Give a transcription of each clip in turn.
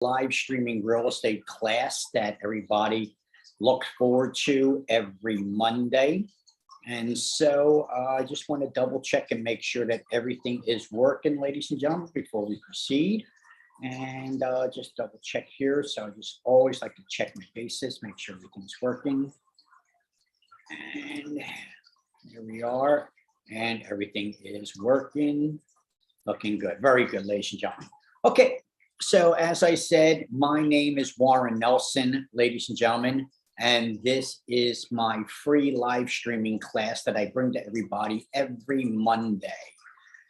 live streaming real estate class that everybody looks forward to every Monday. And so I just want to double check and make sure that everything is working, ladies and gentlemen, before we proceed. And just double check here. So I just always like to check my bases, make sure everything's working. And here we are. And everything is working. Looking good. Very good, ladies and gentlemen. Okay. So as I said, my name is Warren Nelson, ladies and gentlemen, and this is my free live streaming class that I bring to everybody every Monday.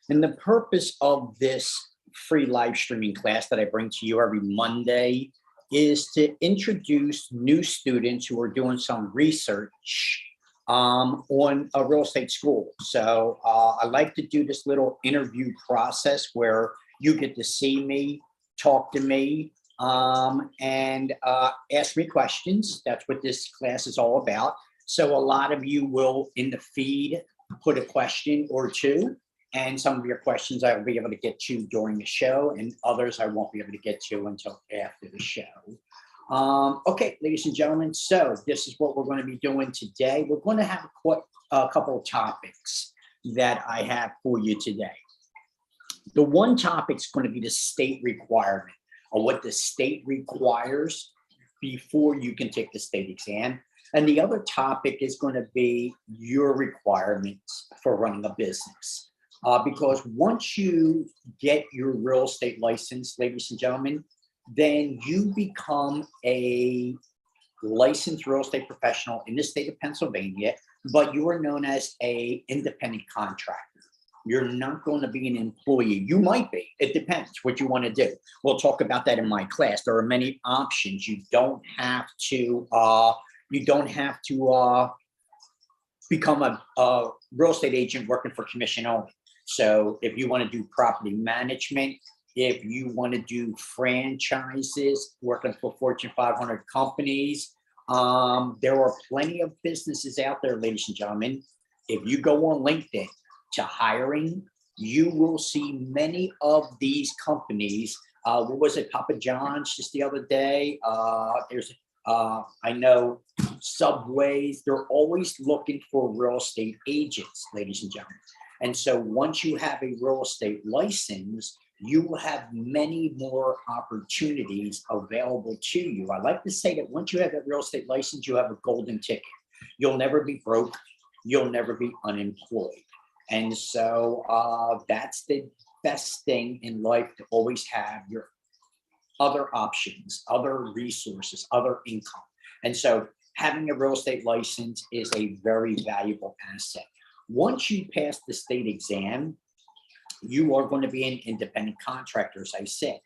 And the purpose of this free live streaming class that I bring to you every Monday is to introduce new students who are doing some research on a real estate school. So I like to do this little interview process where you get to see me, talk to me, and ask me questions. That's what this class is all about. So a lot of you will, in the feed, put a question or two, and some of your questions I will be able to get to during the show, and others I won't be able to get to until after the show. Okay, ladies and gentlemen, so this is what we're going to be doing today. We're going to have a couple of topics that I have for you today. The one topic is going to be the state requirement, or what the state requires before you can take the state exam. And the other topic is going to be your requirements for running a business. Because once you get your real estate license, ladies and gentlemen, then you become a licensed real estate professional in the state of Pennsylvania, but you are known as an independent contractor. You're not going to be an employee. You might be. It depends what you want to do. We'll talk about that in my class. There are many options. You don't have to become a real estate agent working for commission only. So if you want to do property management, if you want to do franchises, working for Fortune 500 companies, there are plenty of businesses out there, ladies and gentlemen. If you go on LinkedIn to hiring, you will see many of these companies. What was it, Papa John's just the other day? I know Subways, they're always looking for real estate agents, ladies and gentlemen. And so once you have a real estate license, you will have many more opportunities available to you. I like to say that once you have that real estate license, you have a golden ticket. You'll never be broke. You'll never be unemployed. And so that's the best thing in life, to always have your other options, other resources, other income. And so having a real estate license is a very valuable asset. Once you pass the state exam, you are going to be an independent contractor, as I said.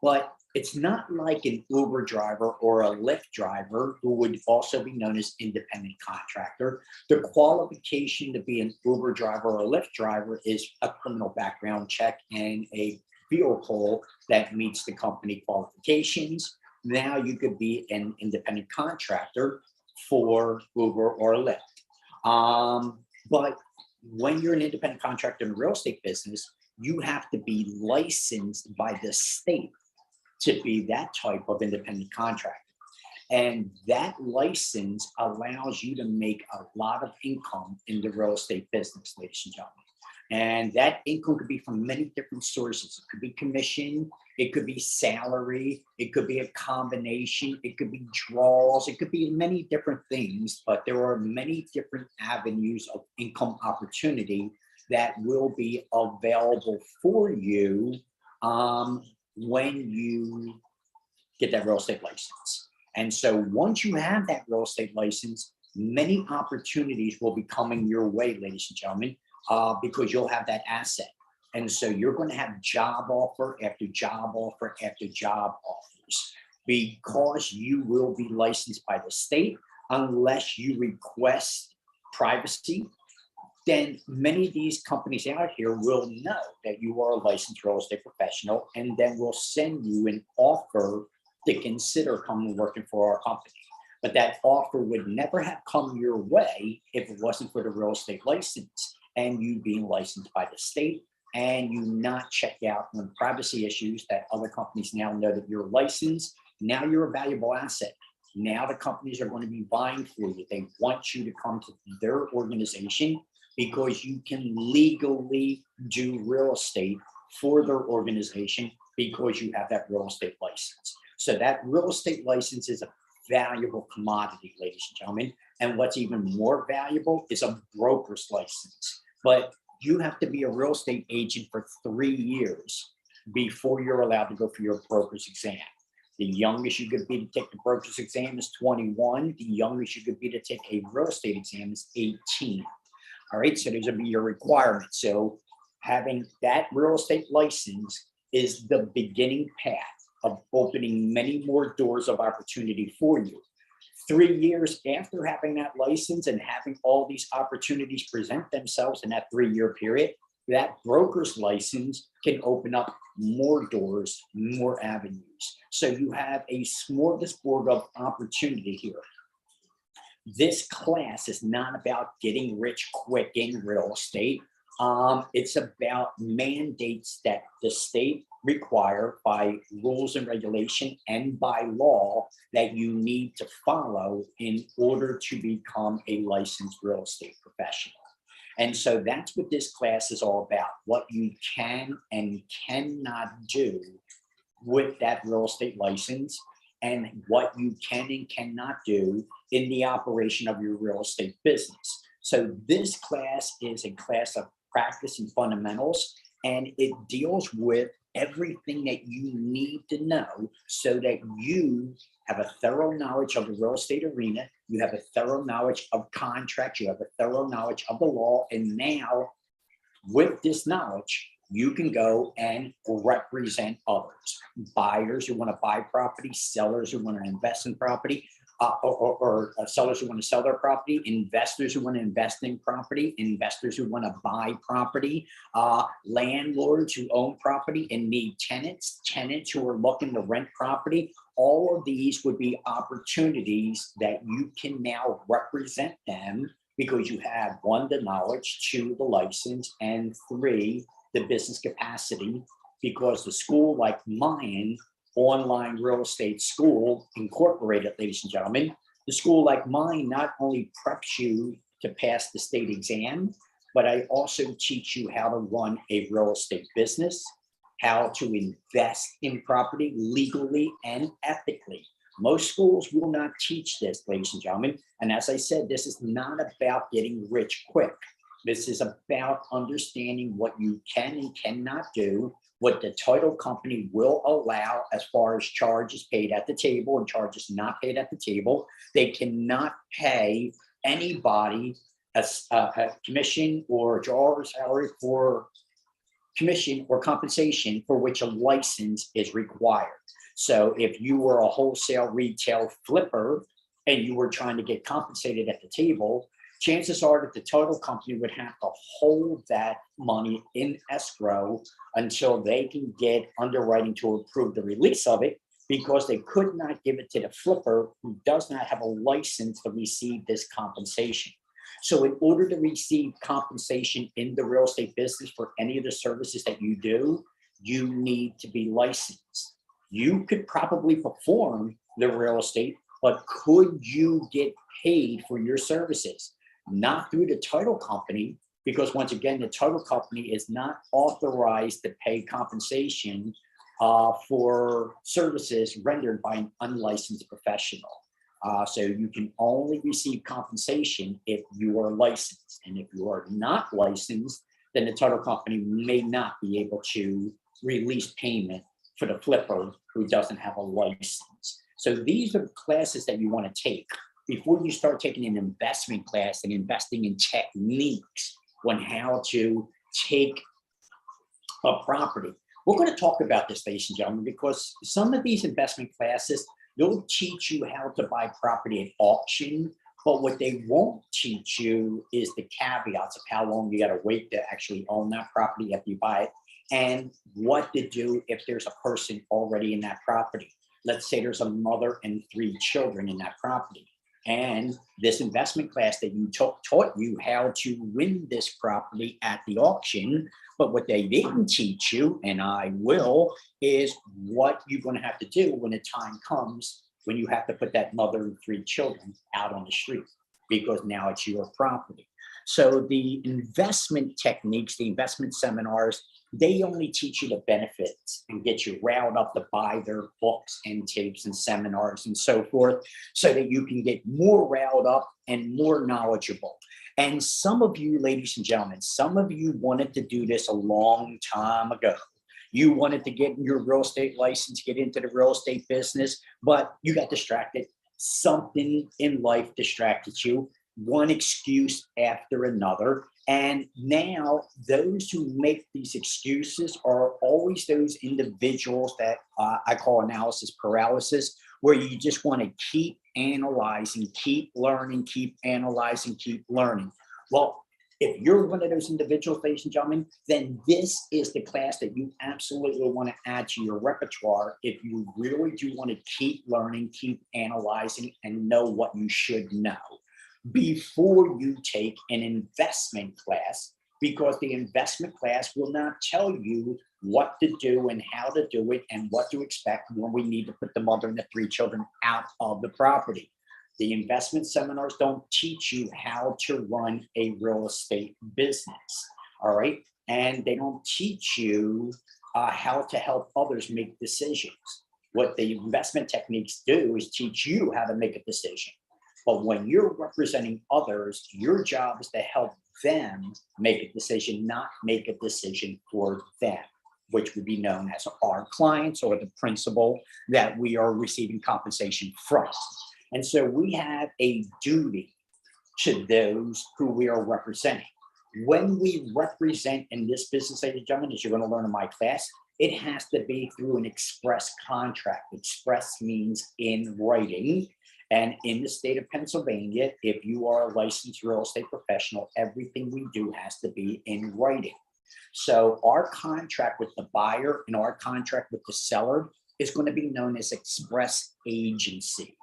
But it's not like an Uber driver or a Lyft driver, who would also be known as independent contractor. The qualification to be an Uber driver or a Lyft driver is a criminal background check and a vehicle that meets the company qualifications. Now you could be an independent contractor for Uber or Lyft. But when you're an independent contractor in the real estate business, you have to be licensed by the state to be that type of independent contractor. And that license allows you to make a lot of income in the real estate business, ladies and gentlemen. And that income could be from many different sources. It could be commission, it could be salary, it could be a combination, it could be draws, it could be many different things, but there are many different avenues of income opportunity that will be available for you when you get that real estate license. And so once you have that real estate license, many opportunities will be coming your way, ladies and gentlemen, because you'll have that asset. And so you're going to have job offer after job offer after job offers, because you will be licensed by the state. Unless you request privacy, then many of these companies out here will know that you are a licensed real estate professional, and then will send you an offer to consider coming working for our company. But that offer would never have come your way if it wasn't for the real estate license and you being licensed by the state and you not check out on privacy issues that other companies now know that you're licensed, now you're a valuable asset. Now the companies are going to be buying for you. They want you to come to their organization because you can legally do real estate for their organization because you have that real estate license. So that real estate license is a valuable commodity, ladies and gentlemen. And what's even more valuable is a broker's license. But you have to be a real estate agent for 3 years before you're allowed to go for your broker's exam. The youngest you could be to take the broker's exam is 21. The youngest you could be to take a real estate exam is 18. All right, so those will be your requirements. So having that real estate license is the beginning path of opening many more doors of opportunity for you. 3 years after having that license and having all these opportunities present themselves in that 3-year period, that broker's license can open up more doors, more avenues. So you have a smorgasbord of opportunity here. This class is not about getting rich quick in real estate. It's about mandates that the state require by rules and regulation and by law that you need to follow in order to become a licensed real estate professional. And so that's what this class is all about, what you can and cannot do with that real estate license and what you can and cannot do in the operation of your real estate business. So this class is a class of practice and fundamentals, and it deals with everything that you need to know so that you have a thorough knowledge of the real estate arena, you have a thorough knowledge of contracts, you have a thorough knowledge of the law, and now with this knowledge, you can go and represent others, buyers who want to buy property, sellers who want to invest in property, or sellers who want to sell their property, investors who want to invest in property, investors who want to buy property, landlords who own property and need tenants, tenants who are looking to rent property. All of these would be opportunities that you can now represent them because you have 1, the knowledge, 2, the license, and 3, the business capacity, because the school like mine, Online Real Estate School Incorporated, ladies and gentlemen, the school like mine not only preps you to pass the state exam, but I also teach you how to run a real estate business, how to invest in property legally and ethically. Most schools will not teach this, ladies and gentlemen. And as I said, this is not about getting rich quick. This is about understanding what you can and cannot do, what the title company will allow as far as charges paid at the table and charges not paid at the table. They cannot pay anybody a commission or draw salary for commission or compensation for which a license is required. So if you were a wholesale retail flipper and you were trying to get compensated at the table, chances are that the title company would have to hold that money in escrow until they can get underwriting to approve the release of it, because they could not give it to the flipper who does not have a license to receive this compensation. So in order to receive compensation in the real estate business for any of the services that you do, you need to be licensed. You could probably perform the real estate, but could you get paid for your services? Not through the title company, because once again, the title company is not authorized to pay compensation for services rendered by an unlicensed professional. So you can only receive compensation if you are licensed. And if you are not licensed, then the title company may not be able to release payment for the flipper who doesn't have a license. So these are the classes that you want to take before you start taking an investment class and investing in techniques on how to take a property. We're going to talk about this, ladies and gentlemen, because some of these investment classes, they'll teach you how to buy property at auction, but what they won't teach you is the caveats of how long you got to wait to actually own that property after you buy it, and what to do if there's a person already in that property. Let's say there's a mother and 3 children in that property. And this investment class that you taught you how to win this property at the auction. But what they didn't teach you, and I will, is what you're going to have to do when the time comes when you have to put that mother and three children out on the street, because now it's your property. So the investment techniques, the investment seminars, they only teach you the benefits and get you riled up to buy their books and tapes and seminars and so forth, so that you can get more riled up and more knowledgeable. And some of you, ladies and gentlemen, some of you wanted to do this a long time ago. You wanted to get your real estate license, get into the real estate business, but you got distracted. Something in life distracted you, one excuse after another. And now those who make these excuses are always those individuals that I call analysis paralysis, where you just want to keep analyzing, keep learning, keep analyzing, keep learning. Well, if you're one of those individuals, ladies and gentlemen, then this is the class that you absolutely want to add to your repertoire if you really do want to keep learning, keep analyzing, and know what you should know before you take an investment class, because the investment class will not tell you what to do and how to do it and what to expect when we need to put the mother and the three children out of the property. The investment seminars don't teach you how to run a real estate business, all right? And they don't teach you how to help others make decisions. What the investment techniques do is teach you how to make a decision. But when you're representing others, your job is to help them make a decision, not make a decision for them, which would be known as our clients or the principal that we are receiving compensation from. And so we have a duty to those who we are representing. When we represent in this business, ladies and gentlemen, as you're going to learn in my class, it has to be through an express contract. Express means in writing. And in the state of Pennsylvania, if you are a licensed real estate professional, everything we do has to be in writing. So our contract with the buyer and our contract with the seller is going to be known as express agency.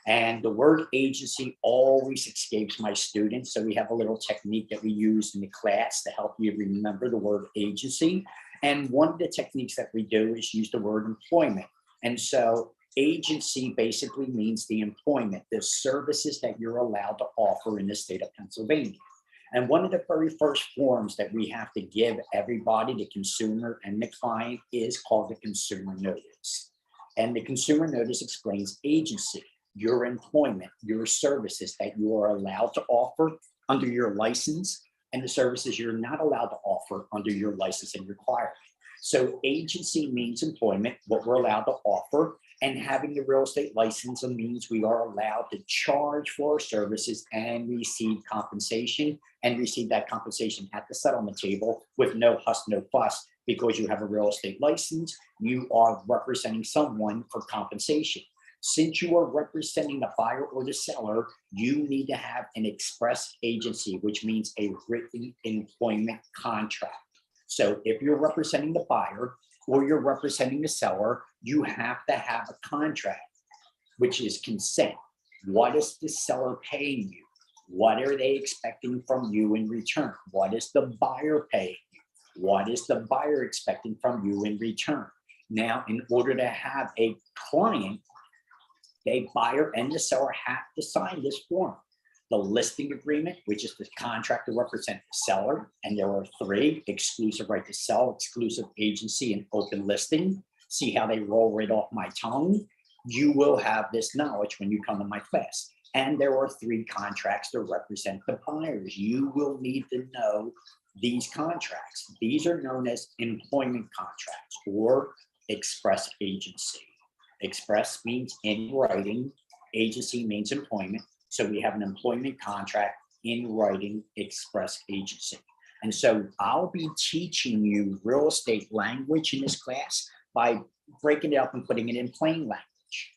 And the word agency always escapes my students. So we have a little technique that we use in the class to help you remember the word agency. And one of the techniques that we do is use the word employment. And so agency basically means the employment, the services that you're allowed to offer in the state of Pennsylvania. And one of the very first forms that we have to give everybody, the consumer and the client, is called the consumer notice. And the consumer notice explains agency, your employment, your services that you are allowed to offer under your license, and the services you're not allowed to offer under your licensing requirement. So agency means employment, what we're allowed to offer, and having the real estate license means we are allowed to charge for our services and receive compensation, and receive that compensation at the settlement table with no fuss, no fuss. Because you have a real estate license, you are representing someone for compensation. Since you are representing the buyer or the seller, you need to have an express agency, which means a written employment contract. So if you're representing the buyer or you're representing the seller, you have to have a contract, which is consent. What is the seller paying you? What are they expecting from you in return? What is the buyer paying you? What is the buyer expecting from you in return? Now, in order to have a client, the buyer and the seller have to sign this form. The listing agreement, which is the contract to represent the seller, and there are three: exclusive right to sell, exclusive agency, and open listing. See how they roll right off my tongue? You will have this knowledge when you come to my class. And there are three contracts to represent the buyers. You will need to know these contracts. These are known as employment contracts or express agency. Express means in writing, agency means employment. So we have an employment contract in writing, express agency. And so I'll be teaching you real estate language in this class by breaking it up and putting it in plain language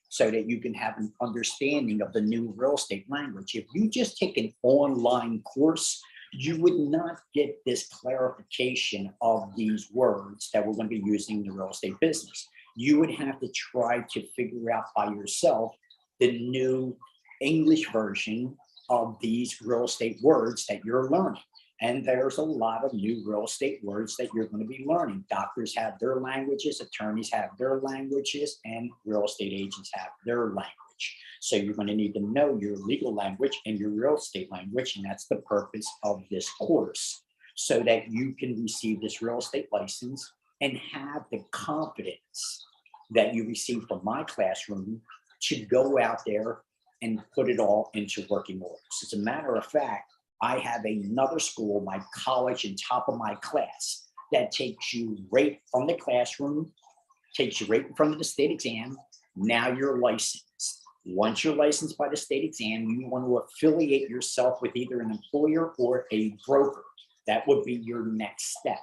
so that you can have an understanding of the new real estate language. If you just take an online course, you would not get this clarification of these words that we're going to be using in the real estate business. You would have to try to figure out by yourself the new English version of these real estate words that you're learning. And there's a lot of new real estate words that you're going to be learning. Doctors have their languages, attorneys have their languages, and real estate agents have their language. So you're going to need to know your legal language and your real estate language, and that's the purpose of this course, so that you can receive this real estate license and have the confidence that you receive from my classroom to go out there and put it all into working orders. As a matter of fact, I have another school, my college, and top of my class that takes you right from the classroom, takes you right in front of the state exam. Now you're licensed. Once you're licensed by the state exam, you want to affiliate yourself with either an employer or a broker. That would be your next step.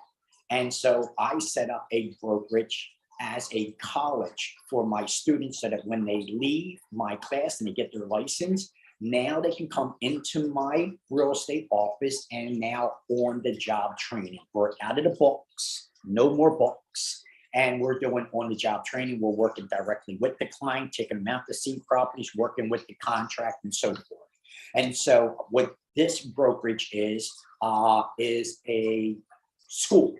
And so I set up a brokerage as a college for my students, so that when they leave my class and they get their license, now they can come into my real estate office and now on the job training. We're out of the books, no more books. And we're doing on the job training. We're working directly with the client, taking them out to see properties, working with the contract and so forth. And so what this brokerage is a school,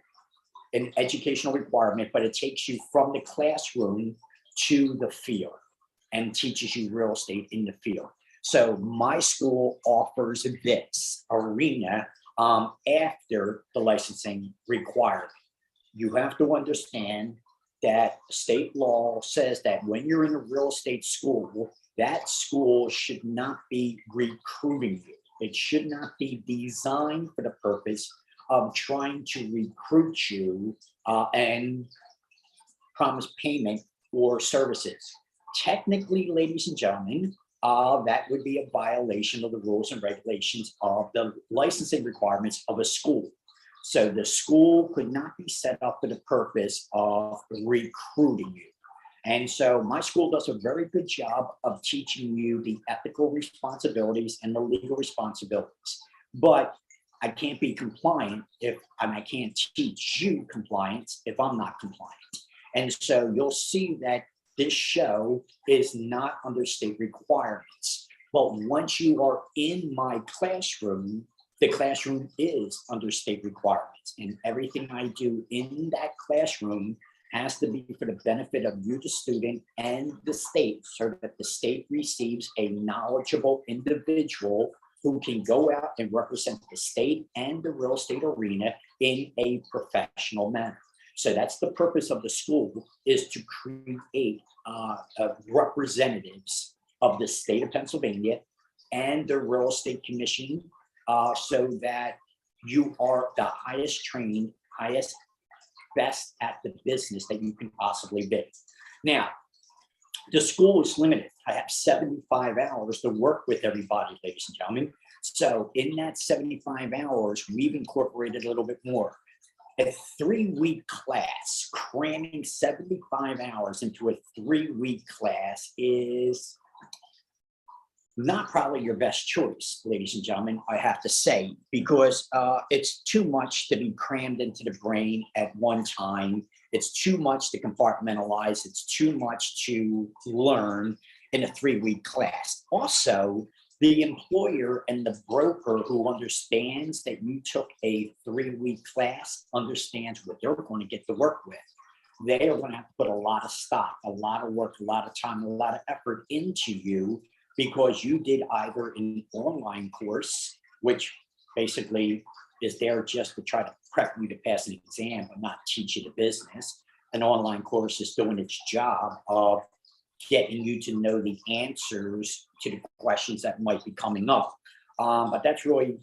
an educational requirement, but it takes you from the classroom to the field and teaches you real estate in the field. So my school offers this arena after the licensing requirement. You have to understand that state law says that when you're in a real estate school, that school should not be recruiting you. It should not be designed for the purpose of trying to recruit you and promise payment for services. Technically, ladies and gentlemen, that would be a violation of the rules and regulations of the licensing requirements of a school. So the school could not be set up for the purpose of recruiting you. And so my school does a very good job of teaching you the ethical responsibilities and the legal responsibilities. But I can't be compliant and I can't teach you compliance if I'm not compliant. And so you'll see that this show is not under state requirements. But once you are in my classroom, the classroom is under state requirements, and everything I do in that classroom has to be for the benefit of you, the student, and the state, so that the state receives a knowledgeable individual who can go out and represent the state and the real estate arena in a professional manner. So that's the purpose of the school, is to create representatives of the state of Pennsylvania and the real estate commission, so that you are the highest trained, highest, best at the business that you can possibly be. Now, the school is limited. I have 75 hours to work with everybody, ladies and gentlemen. So in that 75 hours, we've incorporated a little bit more. A 3-week class, cramming 75 hours into a 3-week class is not probably your best choice, ladies and gentlemen, I have to say, because it's too much to be crammed into the brain at one time. It's too much to compartmentalize. It's too much to learn in a 3-week class. Also, the employer and the broker who understands that you took a 3-week class understands what they're going to get to work with. They are going to have to put a lot of stock, a lot of work, a lot of time, a lot of effort into you, because you did either an online course, which basically is there just to try to prep you to pass an exam, but not teach you the business. An online course is doing its job of getting you to know the answers to the questions that might be coming up. But that's really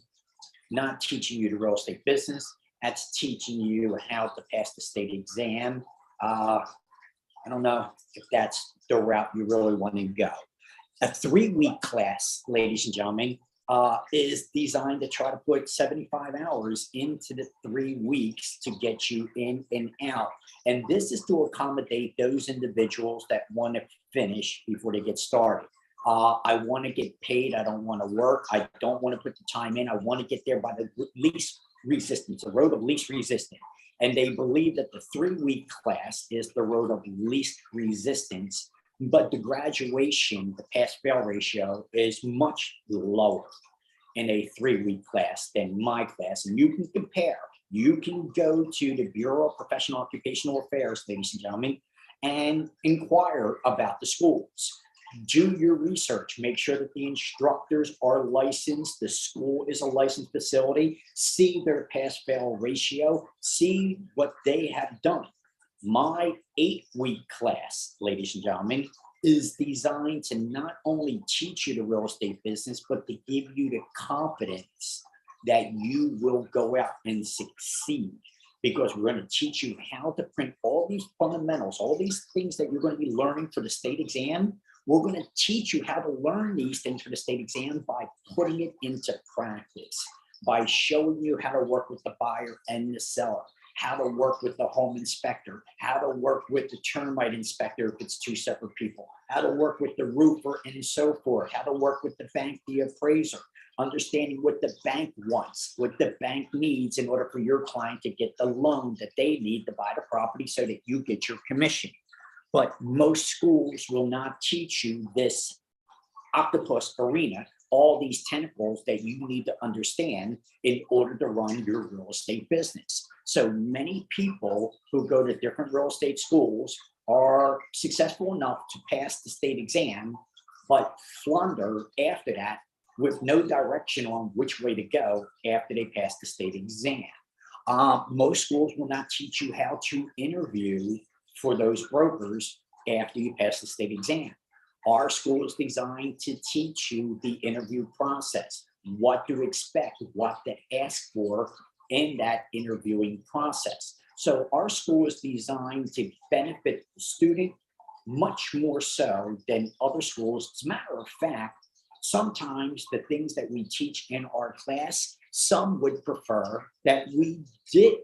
not teaching you the real estate business. That's teaching you how to pass the state exam. I don't know if that's the route you really want to go. A 3-week class, ladies and gentlemen, is designed to try to put 75 hours into the 3 weeks to get you in and out. And this is to accommodate those individuals that want to finish before they get started. I want to get paid. I don't want to work. I don't want to put the time in. I want to get there by the least resistance, the road of least resistance. And they believe that the 3-week class is the road of least resistance, but the graduation, the pass-fail ratio is much lower in a 3-week class than my class. And you can compare. You can go to the Bureau of Professional Occupational Affairs, ladies and gentlemen, and inquire about the schools. Do your research, make sure that the instructors are licensed, the school is a licensed facility, see their pass-fail ratio, see what they have done. My 8-week class, ladies and gentlemen, is designed to not only teach you the real estate business, but to give you the confidence that you will go out and succeed. Because we're going to teach you how to print all these fundamentals, all these things that you're going to be learning for the state exam. We're going to teach you how to learn these things for the state exam by putting it into practice, by showing you how to work with the buyer and the seller, how to work with the home inspector, how to work with the termite inspector if it's 2 separate people, how to work with the roofer and so forth, how to work with the bank, the appraiser, understanding what the bank wants, what the bank needs in order for your client to get the loan that they need to buy the property so that you get your commission. But most schools will not teach you this octopus arena, all these tentacles that you need to understand in order to run your real estate business. So many people who go to different real estate schools are successful enough to pass the state exam, but flounder after that with no direction on which way to go after they pass the state exam. Most schools will not teach you how to interview for those brokers after you pass the state exam. Our school is designed to teach you the interview process, what to expect, what to ask for in that interviewing process. So our school is designed to benefit the student much more so than other schools. As a matter of fact, sometimes the things that we teach in our class, some would prefer that we didn't.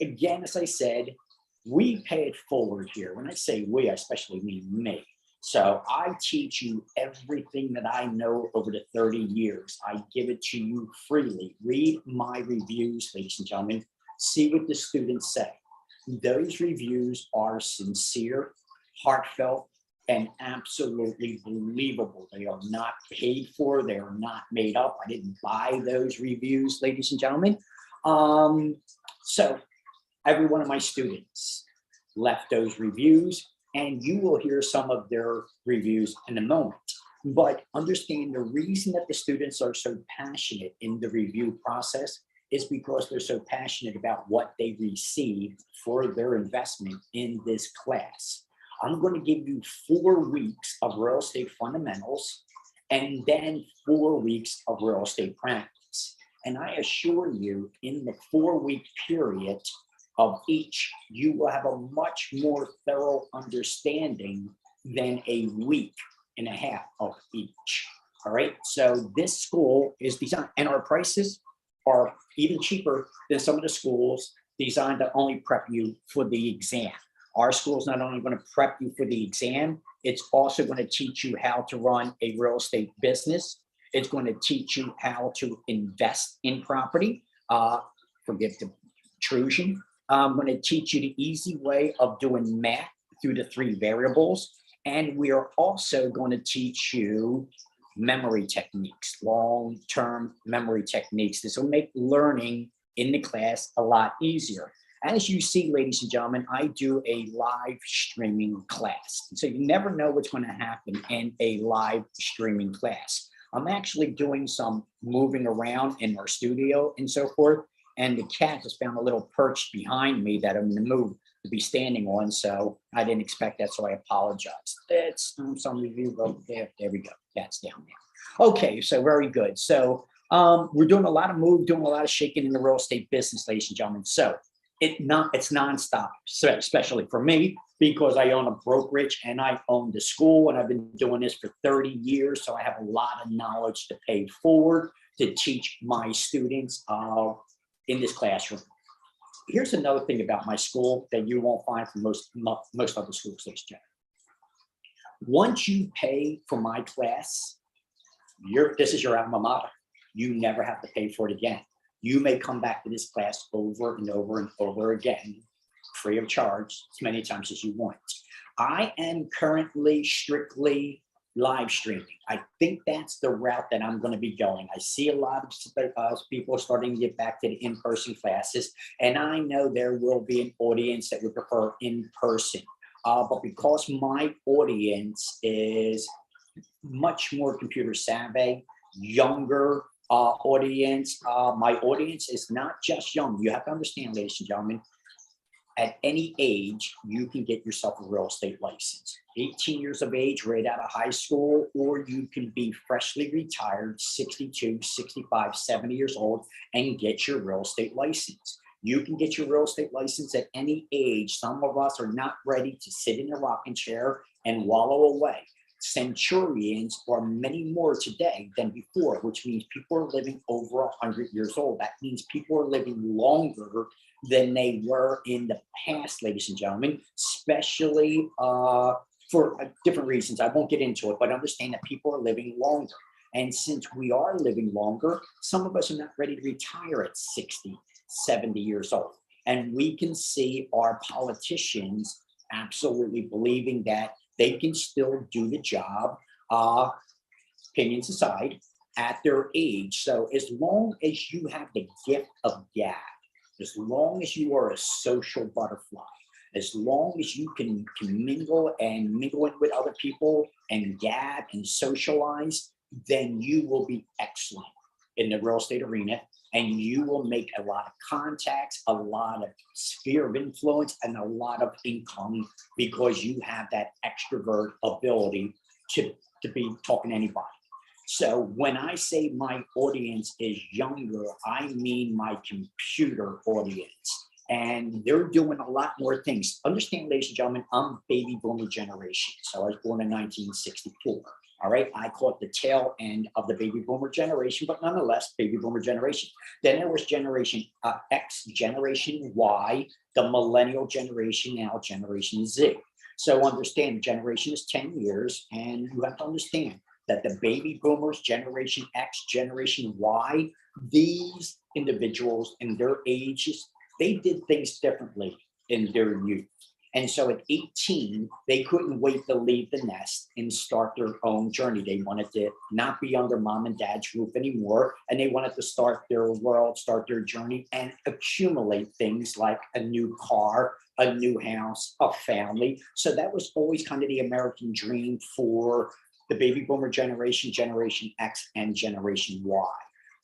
Again, as I said, we pay it forward here. When I say we, I especially mean me. So I teach you everything that I know over the 30 years. I give it to you freely. Read my reviews, ladies and gentlemen. See what the students say. Those reviews are sincere, heartfelt, and absolutely believable. They are not paid for. They are not made up. I didn't buy those reviews, ladies and gentlemen. So every one of my students left those reviews, and you will hear some of their reviews in a moment. But understand the reason that the students are so passionate in the review process is because they're so passionate about what they received for their investment in this class. I'm going to give you 4 weeks of real estate fundamentals and then 4 weeks of real estate practice. And I assure you, in the 4-week period of each, you will have a much more thorough understanding than a week and a half of each. All right. So this school is designed, and our prices are even cheaper than some of the schools designed to only prep you for the exam. Our school is not only going to prep you for the exam, it's also going to teach you how to run a real estate business. It's going to teach you how to invest in property. Forgive the intrusion. I'm going to teach you the easy way of doing math through the 3 variables. And we are also going to teach you memory techniques, long-term memory techniques. This will make learning in the class a lot easier. As you see, ladies and gentlemen, I do a live streaming class. So you never know what's going to happen in a live streaming class. I'm actually doing some moving around in our studio and so forth. And the cat has found a little perch behind me that I'm going to move to be standing on. So I didn't expect that, so I apologize. It's some review. There we go. Cat's down there. Okay, so very good. So we're doing a lot of doing a lot of shaking in the real estate business, ladies and gentlemen. So it's nonstop, especially for me, because I own a brokerage and I own the school, and I've been doing this for 30 years. So I have a lot of knowledge to pay forward to teach my students in this classroom. Here's another thing about my school that you won't find from most other schools, ladies and gentlemen. Once you pay for my class, this is your alma mater. You never have to pay for it again. You may come back to this class over and over and over again, free of charge, as many times as you want. I am currently strictly live streaming. I think that's the route that I'm going to be going. I see a lot of people starting to get back to the in-person classes, and I know there will be an audience that would prefer in-person. But because my audience is much more computer savvy, younger audience, my audience is not just young. You have to understand, ladies and gentlemen, at any age, you can get yourself a real estate license. 18 years of age, right out of high school, or you can be freshly retired, 62, 65, 70 years old, and get your real estate license. You can get your real estate license at any age. Some of us are not ready to sit in a rocking chair and wallow away. Centurions are many more today than before, which means people are living over 100 years old. That means people are living longer than they were in the past, ladies and gentlemen, especially for different reasons. I won't get into it, but understand that people are living longer. And since we are living longer, some of us are not ready to retire at 60, 70 years old. And we can see our politicians absolutely believing that they can still do the job, opinions aside, at their age. So as long as you have the gift of gab, as long as you are a social butterfly, as long as you can mingle and mingle in with other people and gab and socialize, then you will be excellent in the real estate arena, and you will make a lot of contacts, a lot of sphere of influence, and a lot of income because you have that extrovert ability to be talking to anybody. So when I say my audience is younger, I mean my computer audience. And they're doing a lot more things. Understand, ladies and gentlemen, I'm baby boomer generation. So I was born in 1964. All right. I call it the tail end of the baby boomer generation, but nonetheless, baby boomer generation. Then there was generation X, generation Y, the millennial generation, now generation Z. So understand, generation is 10 years, and you have to understand that the baby boomers, generation X, generation Y, these individuals in their ages, they did things differently in their youth. And so at 18, they couldn't wait to leave the nest and start their own journey. They wanted to not be under mom and dad's roof anymore. And they wanted to start their world, start their journey, and accumulate things like a new car, a new house, a family. So that was always kind of the American dream for the baby boomer generation, generation X, and generation Y.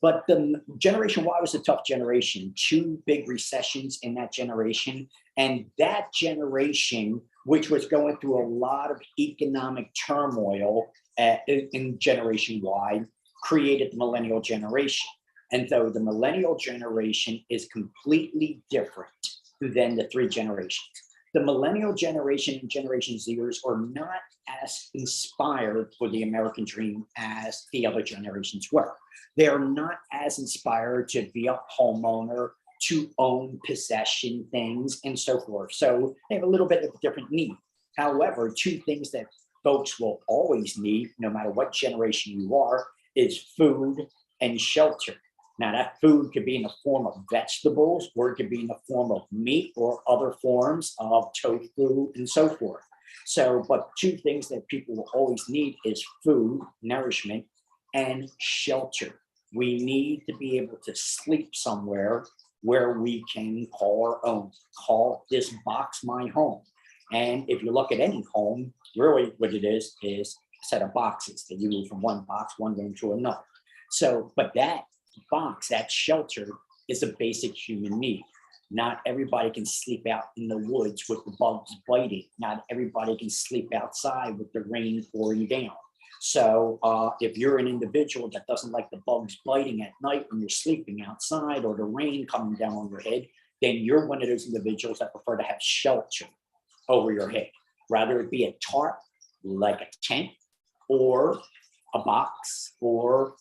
But the generation Y was a tough generation, two big recessions in that generation. And that generation, which was going through a lot of economic turmoil in generation Y, created the millennial generation. And though the millennial generation is completely different than the three generations, the millennial generation and Generation Zers are not as inspired for the American dream as the other generations were. They are not as inspired to be a homeowner, to own possession things, and so forth. So they have a little bit of a different need. However, two things that folks will always need, no matter what generation you are, is food and shelter. Now, that food could be in the form of vegetables, or it could be in the form of meat or other forms of tofu and so forth. So, but two things that people will always need is food, nourishment, and shelter. We need to be able to sleep somewhere where we can call our own, call this box my home. And if you look at any home, really what it is a set of boxes that you move from one box, one room to another. So, but that box, that shelter, is a basic human need. Not everybody can sleep out in the woods with the bugs biting. Not everybody can sleep outside with the rain pouring down. So if you're an individual that doesn't like the bugs biting at night when you're sleeping outside, or the rain coming down on your head, then you're one of those individuals that prefer to have shelter over your head, rather it be a tarp, like a tent, or a box, or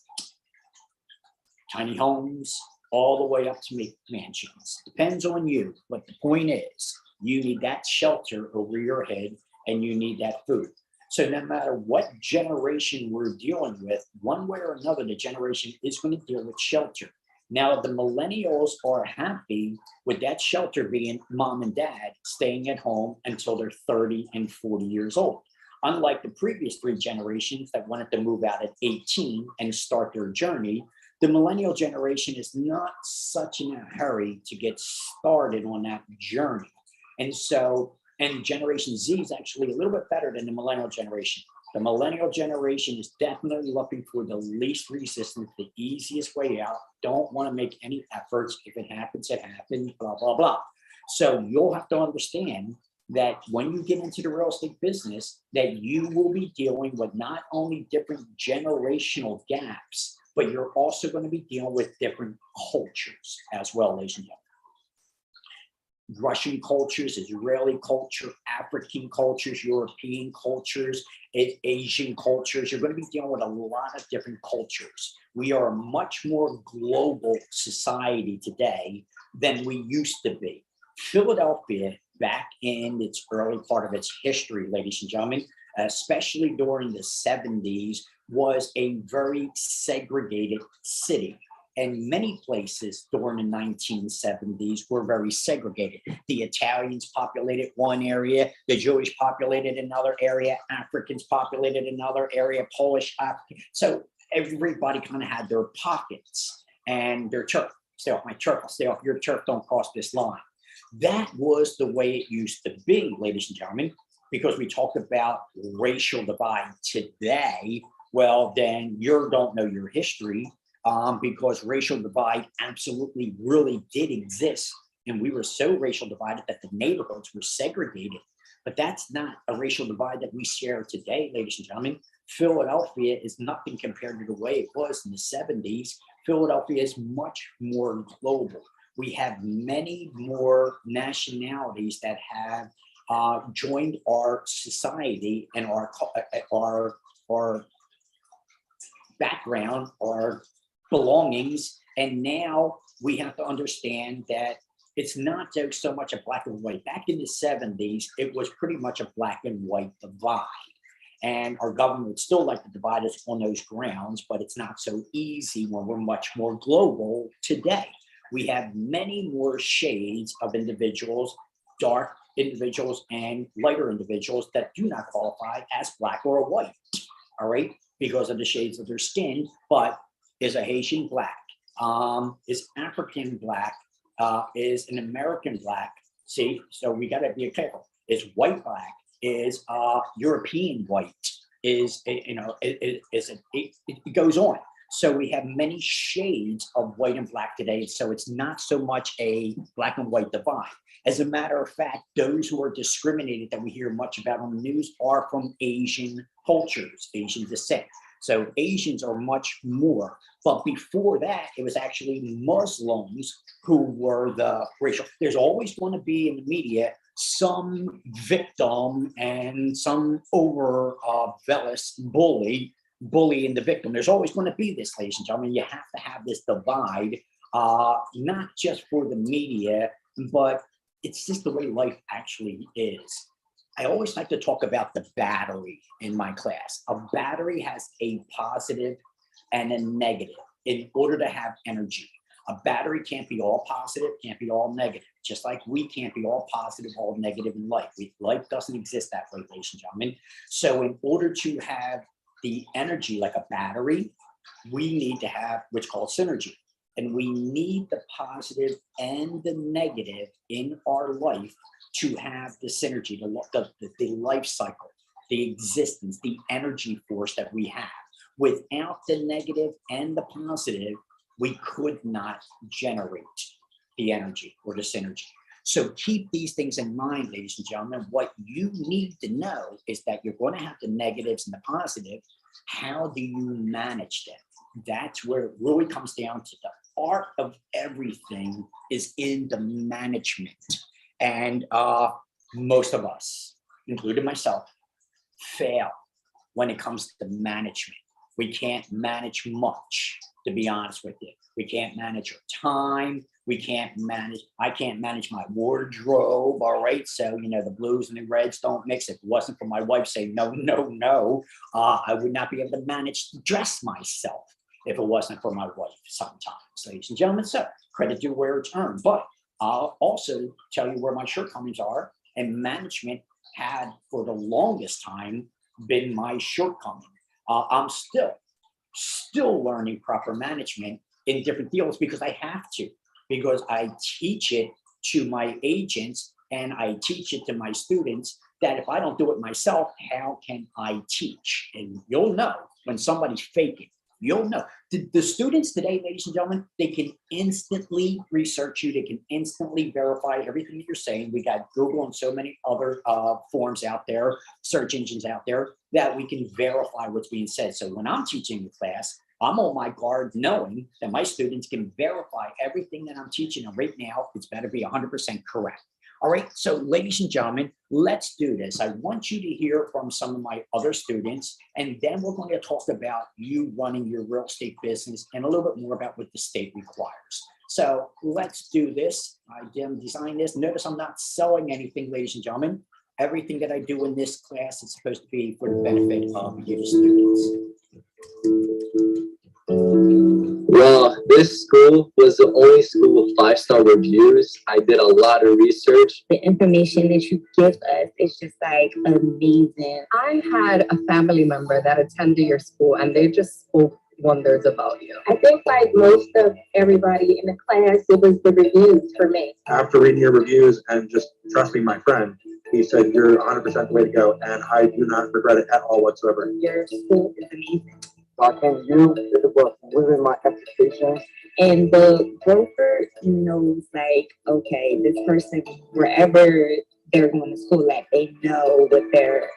tiny homes, all the way up to mansions. Depends on you. But the point is, you need that shelter over your head, and you need that food. So no matter what generation we're dealing with, one way or another, the generation is going to deal with shelter. Now the millennials are happy with that shelter being mom and dad staying at home until they're 30 and 40 years old. Unlike the previous three generations that wanted to move out at 18 and start their journey, the millennial generation is not such in a hurry to get started on that journey. And so, and Generation Z is actually a little bit better than the millennial generation. The millennial generation is definitely looking for the least resistance, the easiest way out. Don't want to make any efforts. If it happens, it happens, blah, blah, blah. So you'll have to understand that when you get into the real estate business, that you will be dealing with not only different generational gaps, but you're also going to be dealing with different cultures as well, ladies and gentlemen. Russian cultures, Israeli culture, African cultures, European cultures, Asian cultures. You're going to be dealing with a lot of different cultures. We are a much more global society today than we used to be. Philadelphia, back in its early part of its history, ladies and gentlemen, especially during the 70s, was a very segregated city. And many places during the 1970s were very segregated. The Italians populated one area, the Jewish populated another area, Africans populated another area, Polish, African. So everybody kind of had their pockets and their turf. Stay off my turf, I'll stay off your turf, don't cross this line. That was the way it used to be, ladies and gentlemen, because we talk about racial divide today. Well, then you don't know your history. Because racial divide absolutely really did exist. And we were so racial divided that the neighborhoods were segregated. But that's not a racial divide that we share today, ladies and gentlemen. Philadelphia is nothing compared to the way it was in the 70s. Philadelphia is much more global. We have many more nationalities that have joined our society and our background, our belongings. And now we have to understand that it's not so much a black and white. Back in the 70s, it was pretty much a black and white divide. And our government would still like to divide us on those grounds, but it's not so easy when we're much more global today. We have many more shades of individuals, dark individuals and lighter individuals that do not qualify as black or white, all right, because of the shades of their skin, but is a Haitian black, is African black, is an American black. See, so we got to be careful. Is white black, is European white, is it goes on. So we have many shades of white and black today. So it's not so much a black and white divide. As a matter of fact, those who are discriminated that we hear much about on the news are from Asian cultures, Asian descent. So Asians are much more. But before that, it was actually Muslims who were the racial. There's always going to be in the media some victim and some overzealous bullying the victim. There's always going to be this, ladies and gentlemen. You have to have this divide, not just for the media, but it's just the way life actually is. I always like to talk about the battery in my class. A battery has a positive and a negative in order to have energy. A battery can't be all positive, can't be all negative, just like we can't be all positive, all negative in life. Life doesn't exist that way, ladies and gentlemen. So in order to have the energy like a battery, we need to have what's called synergy. And we need the positive and the negative in our life to have the synergy, the life cycle, the existence, the energy force that we have. Without the negative and the positive, we could not generate the energy or the synergy. So keep these things in mind, ladies and gentlemen. What you need to know is that you're going to have the negatives and the positive. How do you manage them? That's where it really comes down to. The art of everything is in the management. And most of us, including myself, fail when it comes to management. We can't manage much, to be honest with you. We can't manage our time. I can't manage my wardrobe, all right? So, the blues and the reds don't mix. If it wasn't for my wife saying, no, I would not be able to manage to dress myself. if it wasn't for my wife sometimes, ladies and gentlemen. So credit due where it's earned. But I'll also tell you where my shortcomings are. And management had, for the longest time, been my shortcoming. I'm still learning proper management in different fields because I have to, because I teach it to my agents and I teach it to my students that if I don't do it myself, how can I teach? And you'll know when somebody's faking. You'll know. The students today, ladies and gentlemen, they can instantly research you. They can instantly verify everything that you're saying. We got Google and so many other forms out there, search engines out there, that we can verify what's being said. So when I'm teaching the class, I'm on my guard knowing that my students can verify everything that I'm teaching them right now. It's better be 100% correct. All right, so ladies and gentlemen, let's do this. I want you to hear from some of my other students, and then we're going to talk about you running your real estate business and a little bit more about what the state requires. So let's do this. I designed this. Notice I'm not selling anything, ladies and gentlemen. Everything that I do in this class is supposed to be for the benefit of you students. Well, this school was the only school with 5-star reviews. I did a lot of research. The information that you give us is just like amazing. I had a family member that attended your school and they just spoke wonders about you. I think like most of everybody in the class, it was the reviews for me. After reading your reviews and just trusting my friend, he said, you're 100% the way to go. And I do not regret it at all whatsoever. Your school is amazing. I came to you, it was within my expectations. And the broker knows like, okay, this person, wherever they're going to school, like they know what they're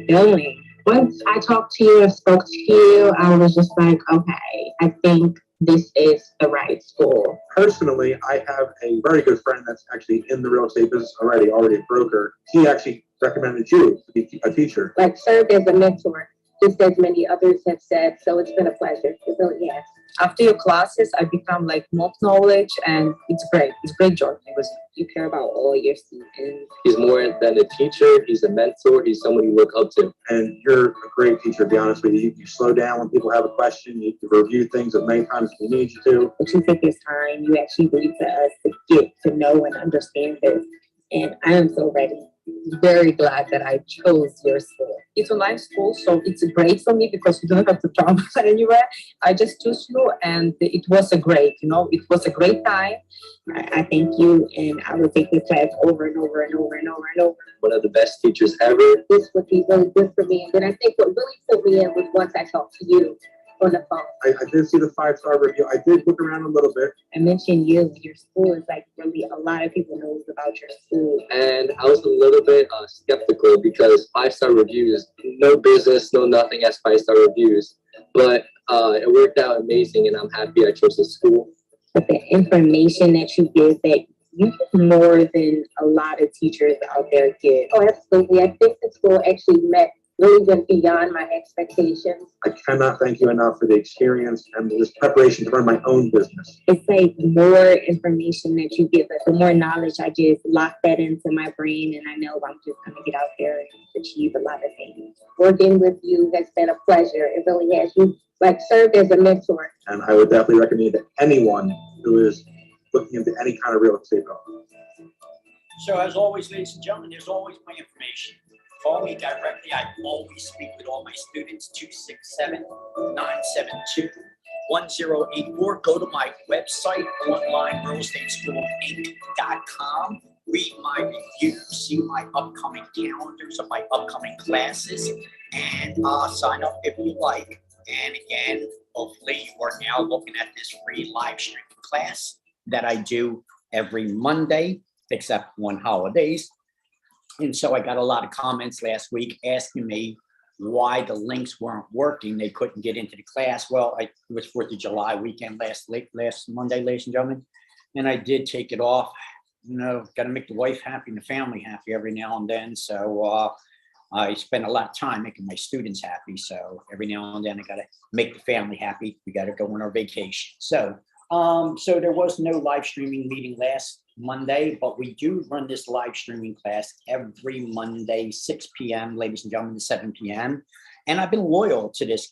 doing. Once I talked to you and spoke to you, I was just like, okay, I think this is the right school. Personally, I have a very good friend that's actually in the real estate business already a broker. He actually recommended you to be a teacher. Like served as a mentor, just as many others have said. So it's been a pleasure. It really has. After your classes, I become like more knowledge and it's great. It's great joy because You care about all your students. He's more than a teacher. He's a mentor. He's someone you look up to. And you're a great teacher, to be honest with you. You slow down when people have a question. You review things as many times as we need you to. But you take this time, you actually read to us to get to know and understand this. And I am so ready. very glad that I chose your school. It's a nice school, so it's great for me because you don't have to travel anywhere. I just choose you and it was a great, it was a great time. I thank you, and I will take this class over and over and over and over and over. One of the best teachers ever. This would be really good for me. And then I think what really put me in was once I talked to you on the phone. I did see the 5-star review. I did look around a little bit. I mentioned you, your school is like really, a lot of people knows about your school. And I was a little bit skeptical because 5-star reviews, no business, no nothing has 5-star reviews. But it worked out amazing and I'm happy I chose this school. But the information that you give, that you give more than a lot of teachers out there give. Oh, absolutely. I think the school actually really went beyond my expectations. I cannot thank you enough for the experience and this preparation to run my own business. It's like more information that you give us, the more knowledge I just lock that into my brain, and I know I'm just going to get out there and achieve a lot of things. Working with you has been a pleasure. It really has. You served as a mentor. And I would definitely recommend to anyone who is looking into any kind of real estate problem. So as always, ladies and gentlemen, there's always my information. Call me directly. I always speak with all my students, 267-972-1084. Go to my website, onlinerealestateschool.inc.com. Read my reviews, see my upcoming calendars of my upcoming classes, and sign up if you like. And again, hopefully you are now looking at this free live stream class that I do every Monday, except on holidays. And so I got a lot of comments last week asking me why the links weren't working. They couldn't get into the class. Well, it was 4th of July weekend last Monday, ladies and gentlemen. And I did take it off. Got to make the wife happy and the family happy every now and then. So I spend a lot of time making my students happy. So every now and then I got to make the family happy. We got to go on our vacation. So there was no live streaming meeting last Monday, but we do run this live streaming class every Monday, 6 p.m., ladies and gentlemen, to 7 p.m. And I've been loyal to this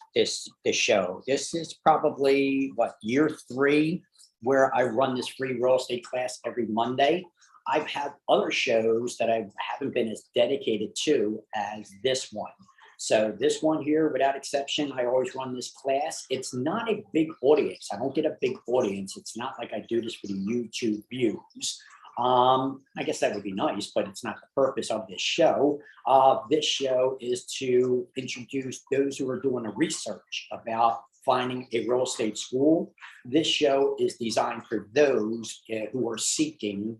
show. This is probably what, year 3 where I run this free real estate class every Monday. I've had other shows that I haven't been as dedicated to as this one. So this one here, without exception, I always run this class. It's not a big audience. I don't get a big audience. It's not like I do this for the YouTube views. I guess that would be nice, but it's not the purpose of this show. This show is to introduce those who are doing a research about finding a real estate school. This show is designed for those who are seeking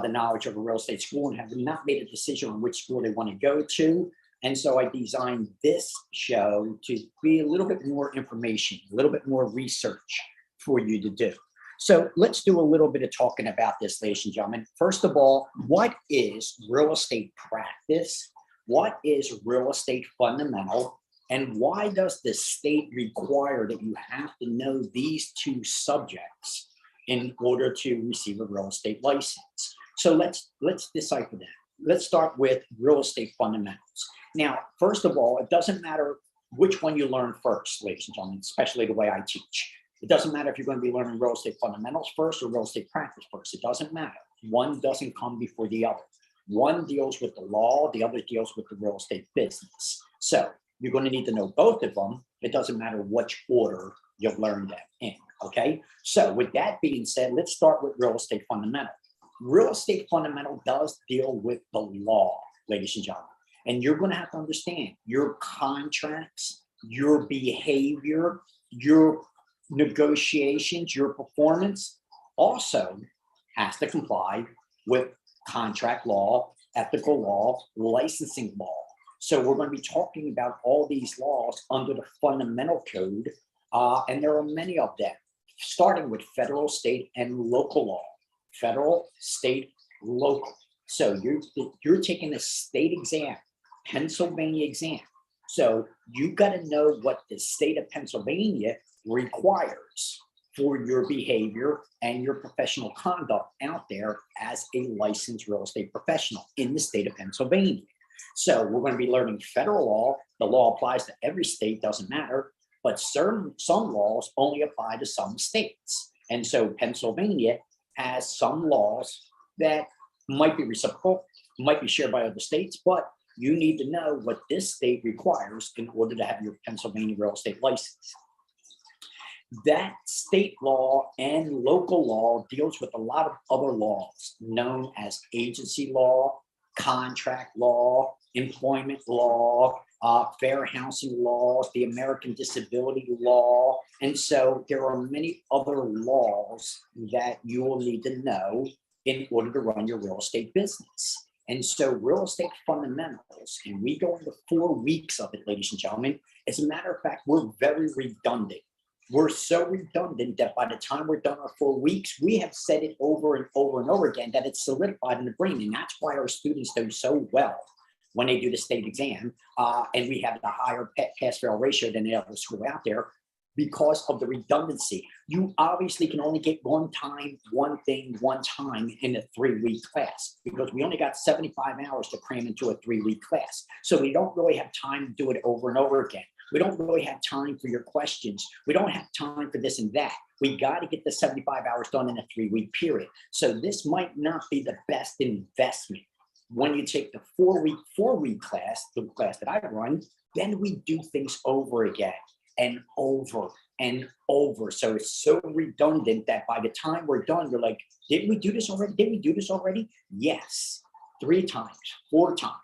the knowledge of a real estate school and have not made a decision on which school they want to go to. And so I designed this show to be a little bit more information, a little bit more research for you to do. So let's do a little bit of talking about this, ladies and gentlemen. First of all, what is real estate practice? What is real estate fundamental? And why does the state require that you have to know these 2 subjects in order to receive a real estate license? So let's decipher that. Let's start with real estate fundamentals. Now, first of all, it doesn't matter which one you learn first, ladies and gentlemen, especially the way I teach. It doesn't matter if you're going to be learning real estate fundamentals first or real estate practice first. It doesn't matter. One doesn't come before the other. One deals with the law, the other deals with the real estate business. So you're going to need to know both of them. It doesn't matter which order you'll learn them in, okay? So with that being said, let's start with real estate fundamental. Real estate fundamental does deal with the law, ladies and gentlemen. And you're going to have to understand your contracts, your behavior, your negotiations, your performance also has to comply with contract law, ethical law, licensing law. So we're going to be talking about all these laws under the fundamental code, and there are many of them, starting with federal, state, and local law. Federal, state, local. So you're taking the state exam, Pennsylvania exam. So you got to know what the state of Pennsylvania requires for your behavior and your professional conduct out there as a licensed real estate professional in the state of Pennsylvania. So we're going to be learning federal law. The law applies to every state, doesn't matter, but some laws only apply to some states. And so Pennsylvania has some laws that might be reciprocal, might be shared by other states, but you need to know what this state requires in order to have your Pennsylvania real estate license. That state law and local law deals with a lot of other laws known as agency law, contract law, employment law, fair housing laws, the American Disability Law. And so there are many other laws that you will need to know in order to run your real estate business. And so real estate fundamentals, and we go into 4 weeks of it, ladies and gentlemen. As a matter of fact, we're very redundant. We're so redundant that by the time we're done our 4 weeks, we have said it over and over and over again that it's solidified in the brain. And that's why our students do so well when they do the state exam. And we have the higher pass-fail ratio than the other school out there because of the redundancy. You obviously can only get one thing, one time in a 3-week class because we only got 75 hours to cram into a 3-week class. So we don't really have time to do it over and over again. We don't really have time for your questions. We don't have time for this and that. We got to get the 75 hours done in a 3-week period. So this might not be the best investment. When you take the 4-week class, the class that I run, then we do things over again and over and over. So it's so redundant that by the time we're done, you're like, did we do this already? Did we do this already? Yes, 3 times, 4 times.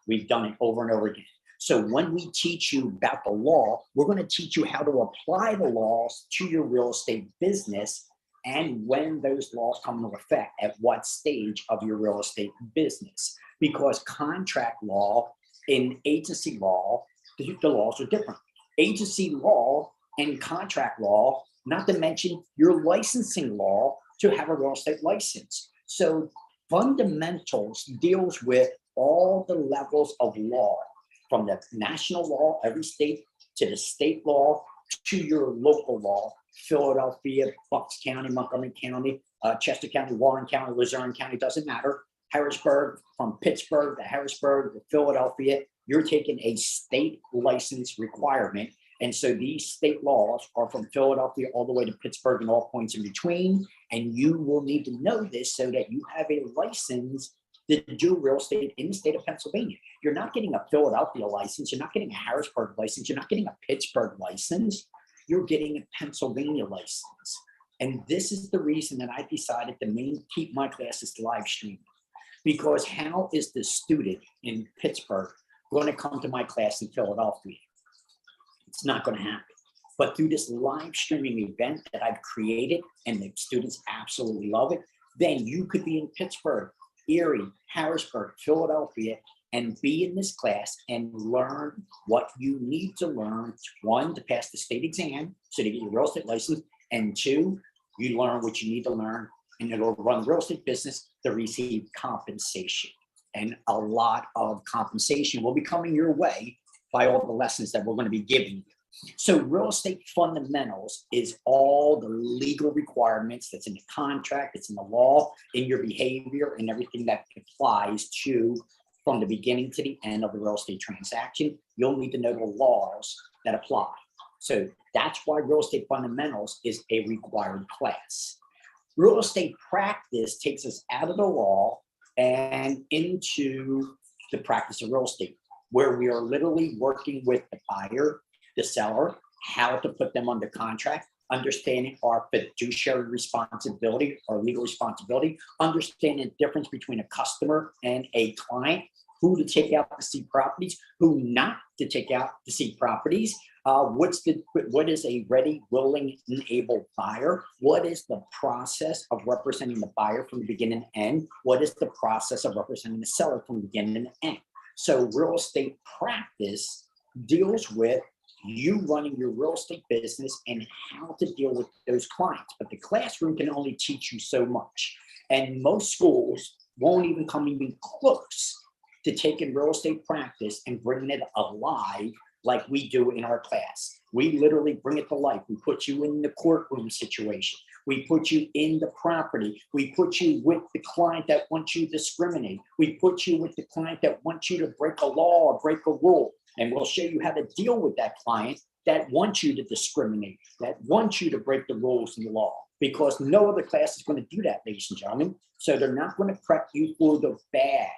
We've done it over and over again. So when we teach you about the law, we're going to teach you how to apply the laws to your real estate business and when those laws come into effect, at what stage of your real estate business. Because contract law and agency law, the laws are different. Agency law and contract law, not to mention your licensing law to have a real estate license. So fundamentals deals with all the levels of law, from the national law, every state, to the state law, to your local law, Philadelphia, Bucks County, Montgomery County, Chester County, Warren County, Luzerne County, doesn't matter. Harrisburg, from Pittsburgh to Harrisburg to Philadelphia, You're taking a state license requirement. And so these state laws are from Philadelphia all the way to Pittsburgh and all points in between. And you will need to know this so that you have a license to do real estate in the state of Pennsylvania. You're not getting a Philadelphia license. You're not getting a Harrisburg license. You're not getting a Pittsburgh license. You're getting a Pennsylvania license. And this is the reason that I decided to keep my classes live streamed. Because how is the student in Pittsburgh going to come to my class in Philadelphia? It's not going to happen. But through this live streaming event that I've created, and the students absolutely love it, then you could be in Pittsburgh, Erie, Harrisburg, Philadelphia, and be in this class and learn what you need to learn. One, to pass the state exam, so to get your real estate license, and two, you learn what you need to learn in order to run real estate business to receive compensation. And a lot of compensation will be coming your way by all the lessons that we're going to be giving you. So real estate fundamentals is all the legal requirements that's in the contract, it's in the law, in your behavior, and everything that applies to from the beginning to the end of the real estate transaction. You'll need to know the laws that apply. So that's why real estate fundamentals is a required class. Real estate practice takes us out of the law and into the practice of real estate, where we are literally working with the buyer, the seller, how to put them under contract, understanding our fiduciary responsibility, our legal responsibility, understanding the difference between a customer and a client, who to take out to see properties, who not to take out to see properties. What is a ready, willing, and able buyer? What is the process of representing the buyer from the beginning to end? What is the process of representing the seller from the beginning to end? So real estate practice deals with you running your real estate business and how to deal with those clients. But the classroom can only teach you so much. And most schools won't even come even close to taking real estate practice and bringing it alive like we do in our class. We literally bring it to life. We put you in the courtroom situation. We put you in the property. We put you with the client that wants you to discriminate. We put you with the client that wants you to break a law or break a rule. And we'll show you how to deal with that client that wants you to discriminate, that wants you to break the rules and the law, because no other class is going to do that, ladies and gentlemen. So they're not going to prep you for the bad,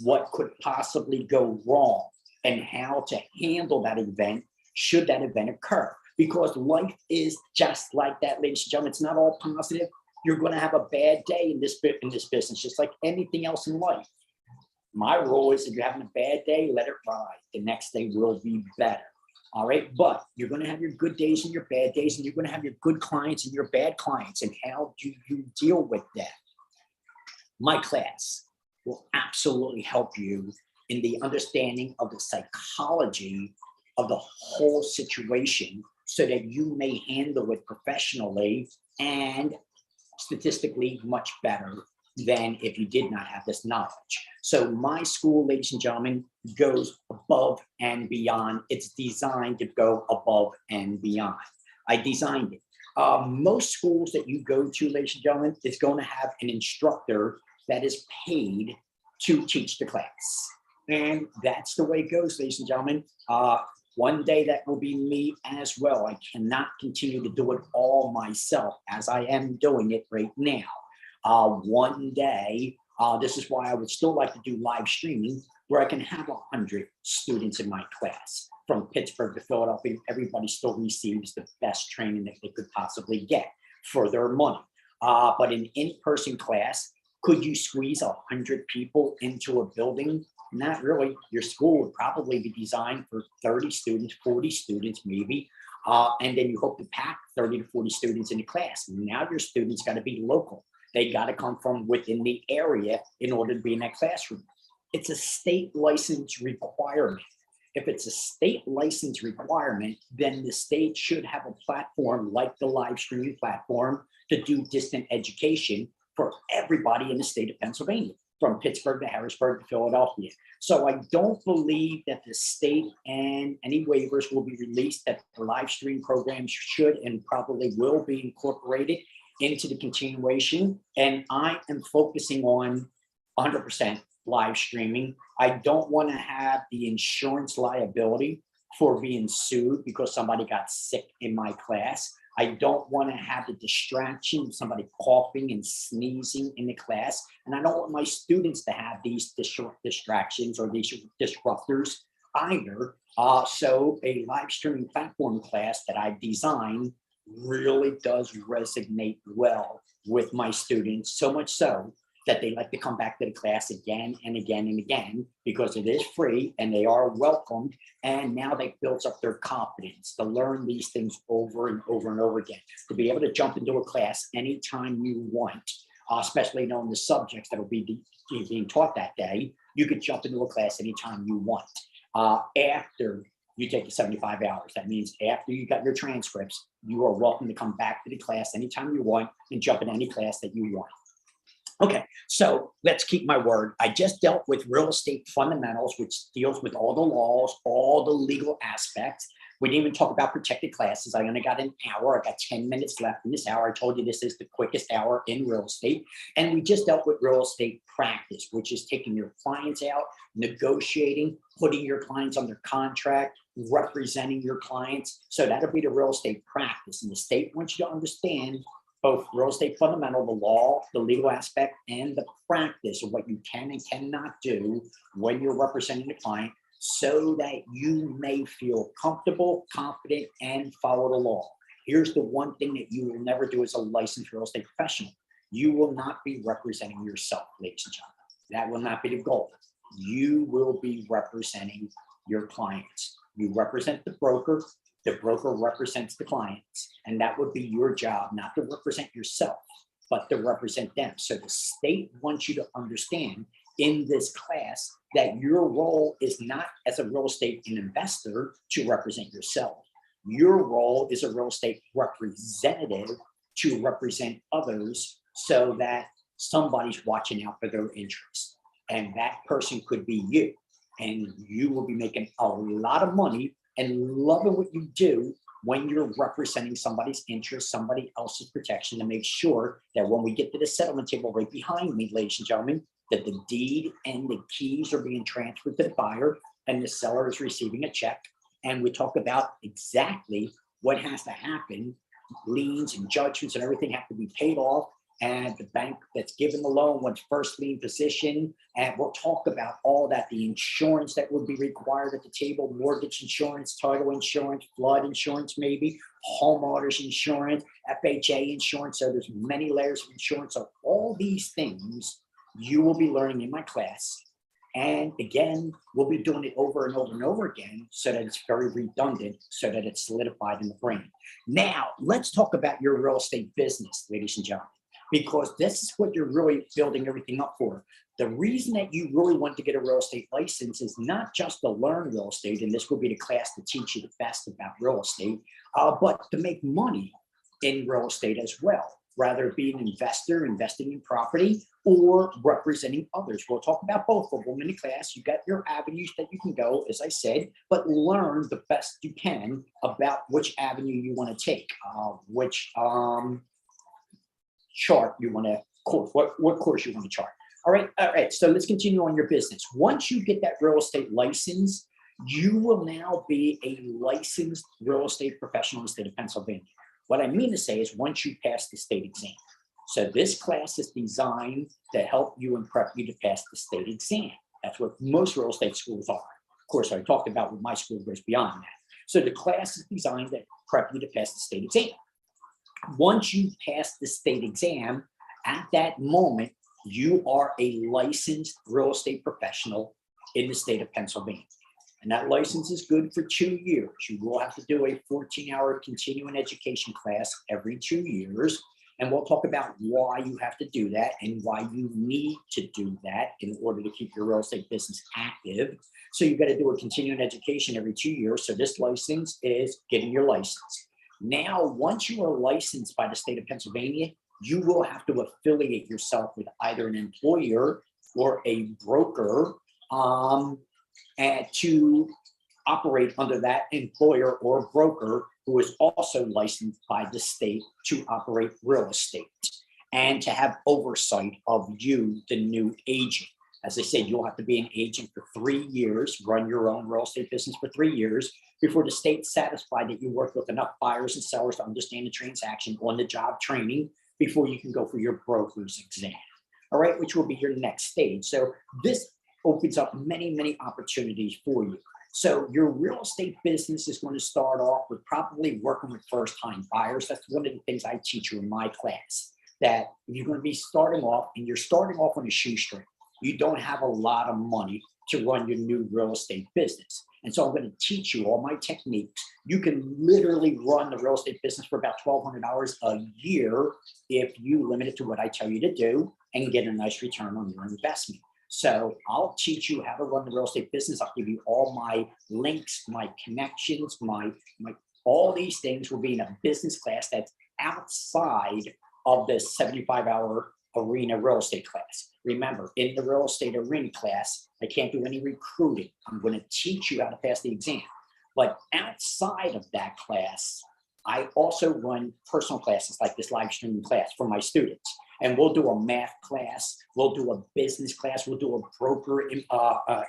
what could possibly go wrong, and how to handle that event should that event occur. Because life is just like that, ladies and gentlemen. It's not all positive. You're going to have a bad day in this business, just like anything else in life. My rule is if you're having a bad day, let it ride. The next day will be better. All right. But you're going to have your good days and your bad days, and you're going to have your good clients and your bad clients. And how do you deal with that? My class will absolutely help you in the understanding of the psychology of the whole situation so that you may handle it professionally and statistically much better than if you did not have this knowledge. So my school, ladies and gentlemen, goes above and beyond. It's designed to go above and beyond. I designed it. Most schools that you go to, ladies and gentlemen, is going to have an instructor that is paid to teach the class. And that's the way it goes, ladies and gentlemen. One day that will be me as well. I cannot continue to do it all myself as I am doing it right now. One day, this is why I would still like to do live streaming, where I can have 100 students in my class from Pittsburgh to Philadelphia. Everybody still receives the best training that they could possibly get for their money. But in in-person class, could you squeeze 100 people into a building? Not really. Your school would probably be designed for 30 students, 40 students maybe. And then you hope to pack 30 to 40 students in the class. Now your students got to be local. They got to come from within the area in order to be in that classroom. It's a state license requirement. If it's a state license requirement, then the state should have a platform like the live streaming platform to do distant education for everybody in the state of Pennsylvania, from Pittsburgh to Harrisburg to Philadelphia. So I don't believe that the state and any waivers will be released, that the live stream programs should and probably will be incorporated into the continuation. And I am focusing on 100% live streaming. I don't want to have the insurance liability for being sued because somebody got sick in my class. I don't want to have the distraction of somebody coughing and sneezing in the class. And I don't want my students to have these distractions or these disruptors either. So a live streaming platform class that I designed really does resonate well with my students, so much so that they like to come back to the class again and again and again because it is free and they are welcomed. And now they built up their confidence to learn these things over and over and over again, to be able to jump into a class anytime you want, especially knowing the subjects that will be being taught that day. You could jump into a class anytime you want. After you take the 75 hours, that means after you got your transcripts, you are welcome to come back to the class anytime you want and jump in any class that you want. Okay, so let's keep my word. I just dealt with real estate fundamentals, which deals with all the laws, all the legal aspects. We didn't even talk about protected classes. I only got an hour. I got 10 minutes left in this hour. I told you this is the quickest hour in real estate. And we just dealt with real estate practice, which is taking your clients out, negotiating, putting your clients under contract, representing your clients. So that'll be the real estate practice. And the state wants you to understand both real estate fundamental, the law, the legal aspect, and the practice of what you can and cannot do when you're representing the client so that you may feel comfortable, confident, and follow the law. Here's the one thing that you will never do as a licensed real estate professional. You will not be representing yourself, ladies and gentlemen. That will not be the goal. You will be representing your clients. You represent the broker represents the clients, and that would be your job, not to represent yourself, but to represent them. So the state wants you to understand in this class that your role is not as a real estate investor to represent yourself. Your role is a real estate representative to represent others so that somebody's watching out for their interests. And that person could be you. And you will be making a lot of money and loving what you do when you're representing somebody's interest, somebody else's protection, to make sure that when we get to the settlement table right behind me, ladies and gentlemen, that the deed and the keys are being transferred to the buyer and the seller is receiving a check. And we talk about exactly what has to happen. Liens and judgments and everything have to be paid off. And the bank that's given the loan wants first lien position. And we'll talk about all that, the insurance that would be required at the table, mortgage insurance, title insurance, flood insurance, maybe homeowners insurance, FHA insurance. So there's many layers of insurance. So all these things you will be learning in my class. And again, we'll be doing it over and over and over again so that it's very redundant, so that it's solidified in the brain. Now, let's talk about your real estate business, ladies and gentlemen, because this is what you're really building everything up for. The reason that you really want to get a real estate license is not just to learn real estate, and this will be the class to teach you the best about real estate, but to make money in real estate as well, rather be an investor, investing in property, or representing others. We'll talk about both of them in the class. You got your avenues that you can go, as I said, but learn the best you can about which avenue you want to take, which chart you want to course, what course you want to chart. All right. So let's continue on your business. Once you get that real estate license, you will now be a licensed real estate professional in the state of Pennsylvania. What I mean to say is once you pass the state exam. So this class is designed to help you and prep you to pass the state exam. That's what most real estate schools are. Of course, I talked about what my school goes beyond that. So the class is designed to prep you to pass the state exam. Once you pass the state exam, at that moment, you are a licensed real estate professional in the state of Pennsylvania. And that license is good for 2 years. You will have to do a 14-hour continuing education class every 2 years. And we'll talk about why you have to do that and why you need to do that in order to keep your real estate business active. So you've got to do a continuing education every 2 years. So this license is getting your license. Now, once you are licensed by the state of Pennsylvania, you will have to affiliate yourself with either an employer or a broker and to operate under that employer or broker who is also licensed by the state to operate real estate and to have oversight of you, the new agent. As I said, you'll have to be an agent for 3 years, run your own real estate business for 3 years before the state's satisfied that you work with enough buyers and sellers to understand the transaction on the job training before you can go for your broker's exam. All right, which will be your next stage. So this opens up many, many opportunities for you. So your real estate business is going to start off with probably working with first-time buyers. That's one of the things I teach you in my class, that you're going to be starting off and you're starting off on a shoestring. You don't have a lot of money to run your new real estate business. And so I'm going to teach you all my techniques. You can literally run the real estate business for about $1,200 a year if you limit it to what I tell you to do and get a nice return on your investment. So I'll teach you how to run the real estate business. I'll give you all my links, my connections, my all these things will be in a business class that's outside of the 75-hour arena real estate class. Remember, in the real estate arena class, I can't do any recruiting. I'm going to teach you how to pass the exam. But outside of that class, I also run personal classes like this live streaming class for my students. And we'll do a math class, we'll do a business class, we'll do a broker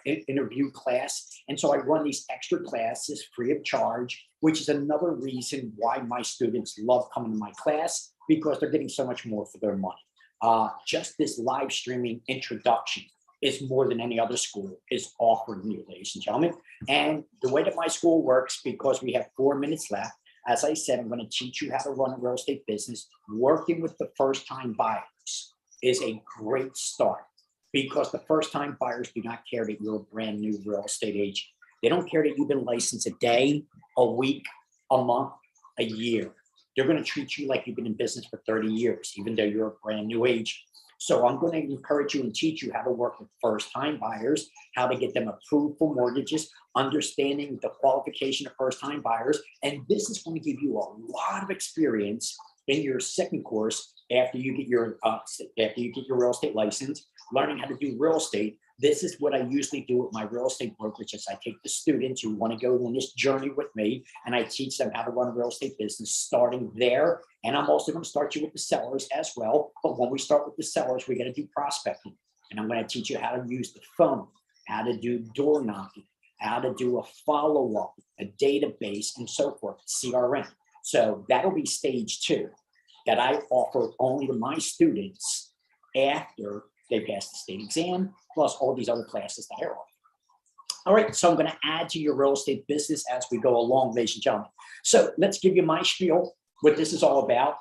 interview class. And so I run these extra classes free of charge, which is another reason why my students love coming to my class, because they're getting so much more for their money. Just this live streaming introduction is more than any other school is offering you, ladies and gentlemen. And the way that my school works, because we have 4 minutes left, as I said, I'm going to teach you how to run a real estate business. Working with the first-time buyers is a great start, because the first-time buyers do not care that you're a brand new real estate agent. They don't care that you've been licensed a day, a week, a month, a year. They're going to treat you like you've been in business for 30 years, even though you're a brand new agent. So I'm going to encourage you and teach you how to work with first-time buyers, how to get them approved for mortgages, understanding the qualification of first-time buyers. And this is going to give you a lot of experience in your second course after you get your real estate license, learning how to do real estate. This is what I usually do with my real estate brokerage, is I take the students who want to go on this journey with me and I teach them how to run a real estate business starting there. And I'm also going to start you with the sellers as well. But when we start with the sellers, we got to do prospecting. And I'm going to teach you how to use the phone, how to do door knocking, how to do a follow-up, a database, and so forth, CRM. So that'll be stage 2 that I offer only to my students after they pass the state exam, plus all these other classes that I offer. All right, so I'm going to add to your real estate business as we go along, ladies and gentlemen. So let's give you my spiel, what this is all about.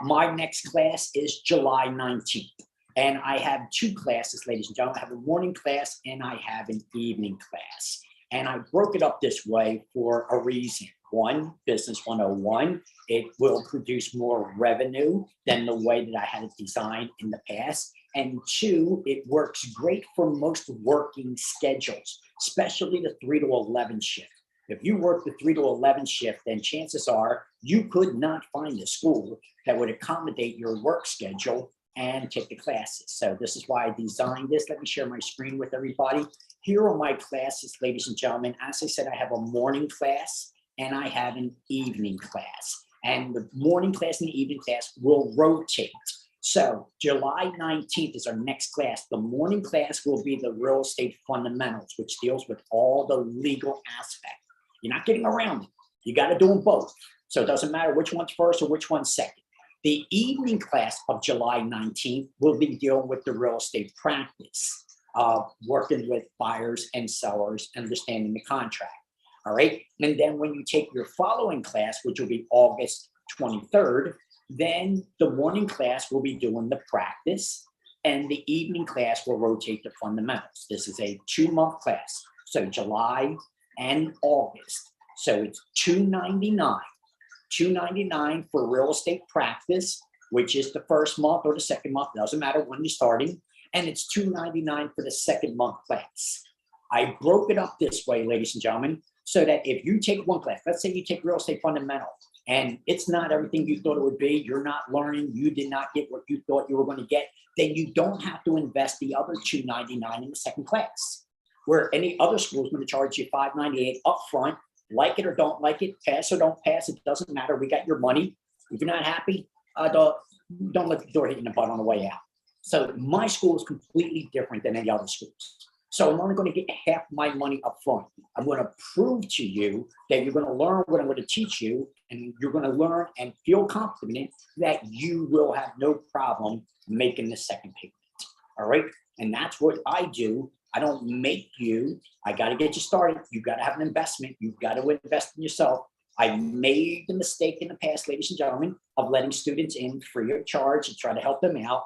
My next class is July 19th. And I have 2 classes, ladies and gentlemen. I have a morning class and I have an evening class. And I broke it up this way for a reason. 1, Business 101, it will produce more revenue than the way that I had it designed in the past. And 2, it works great for most working schedules, especially the 3 to 11 shift. If you work the 3 to 11 shift, then chances are you could not find a school that would accommodate your work schedule and take the classes. So this is why I designed this. Let me share my screen with everybody. Here are my classes, ladies and gentlemen. As I said, I have a morning class and I have an evening class. And the morning class and the evening class will rotate. So July 19th is our next class. The morning class will be the real estate fundamentals, which deals with all the legal aspect. You're not getting around it. You got to do them both. So it doesn't matter which one's first or which one's second. The evening class of July 19th will be dealing with the real estate practice of working with buyers and sellers, understanding the contract. All right. And then when you take your following class, which will be August 23rd, then the morning class will be doing the practice and the evening class will rotate the fundamentals. This is a 2-month class. So July and August. So it's $299. $299 for real estate practice, which is the first month or the second month, doesn't matter when you're starting, and it's $299 for the second month class. I broke it up this way, ladies and gentlemen, so that if you take one class, let's say you take real estate fundamental, and it's not everything you thought it would be, you're not learning, you did not get what you thought you were going to get, then you don't have to invest the other $299 in the second class, where any other school is going to charge you $598 upfront. Like it or don't like it, pass or don't pass, it doesn't matter. We got your money. If you're not happy, don't let the door hit you in the butt on the way out. So my school is completely different than any other schools. So I'm only going to get half my money up front. I'm going to prove to you that you're going to learn what I'm going to teach you, and you're going to learn and feel confident that you will have no problem making the second payment. All right. And that's what I do. I don't make you. I got to get you started. You got to have an investment. You've got to invest in yourself. I made the mistake in the past, ladies and gentlemen, of letting students in free of charge to try to help them out.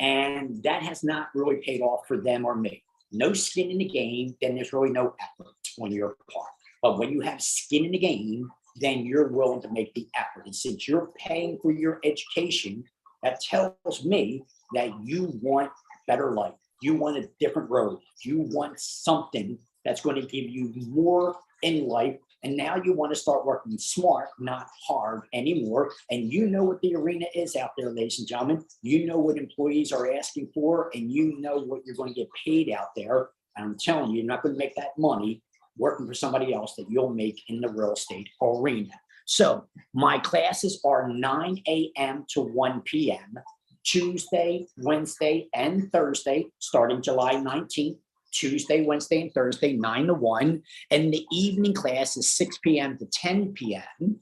And that has not really paid off for them or me. No skin in the game, then there's really no effort on your part. But when you have skin in the game, then you're willing to make the effort. And since you're paying for your education, that tells me that you want a better life. You want a different road. You want something that's going to give you more in life. And now you want to start working smart, not hard anymore. And you know what the arena is out there, ladies and gentlemen. You know what employees are asking for, and you know what you're going to get paid out there. And I'm telling you, you're not going to make that money working for somebody else that you'll make in the real estate arena. So my classes are 9 a.m. to 1 p.m. Tuesday, Wednesday, and Thursday, starting July 19th. Tuesday, Wednesday, and Thursday, 9 to 1. And the evening class is 6 p.m. to 10 p.m.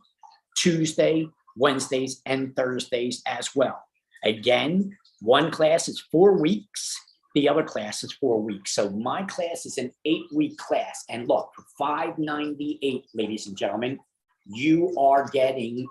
Tuesday, Wednesdays, and Thursdays as well. Again, one class is 4 weeks. The other class is 4 weeks. So my class is an 8-week class. And look, for $598, ladies and gentlemen, you are getting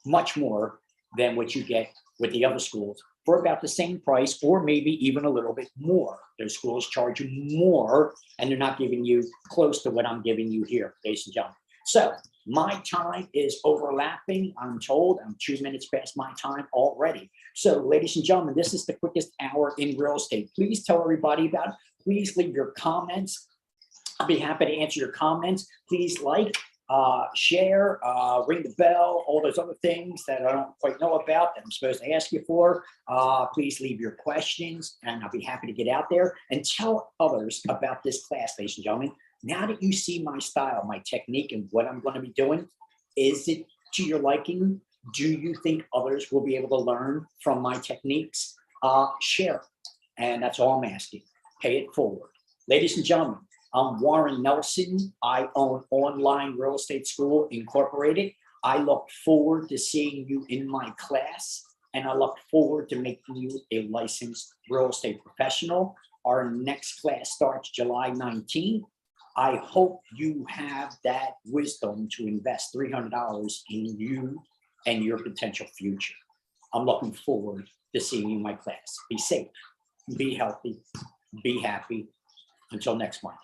much more than what you get with the other schools for about the same price, or maybe even a little bit more. Those schools charge you more, and they're not giving you close to what I'm giving you here, ladies and gentlemen. So my time is overlapping. I'm told I'm 2 minutes past my time already. So ladies and gentlemen, this is the quickest hour in real estate. Please tell everybody about it. Please leave your comments. I'll be happy to answer your comments. Please like, share, ring the bell, all those other things that I don't quite know about that I'm supposed to ask you for. Please leave your questions, and I'll be happy to get out there and tell others about this class, ladies and gentlemen. Now that you see my style, my technique, and what I'm going to be doing, is it to your liking? Do you think others will be able to learn from my techniques? Share it. And that's all I'm asking. Pay it forward. Ladies and gentlemen, I'm Warren Nelson. I own Online Real Estate School Incorporated. I look forward to seeing you in my class, and I look forward to making you a licensed real estate professional. Our next class starts July 19th. I hope you have that wisdom to invest $300 in you and your potential future. I'm looking forward to seeing you in my class. Be safe, be healthy, be happy. Until next month.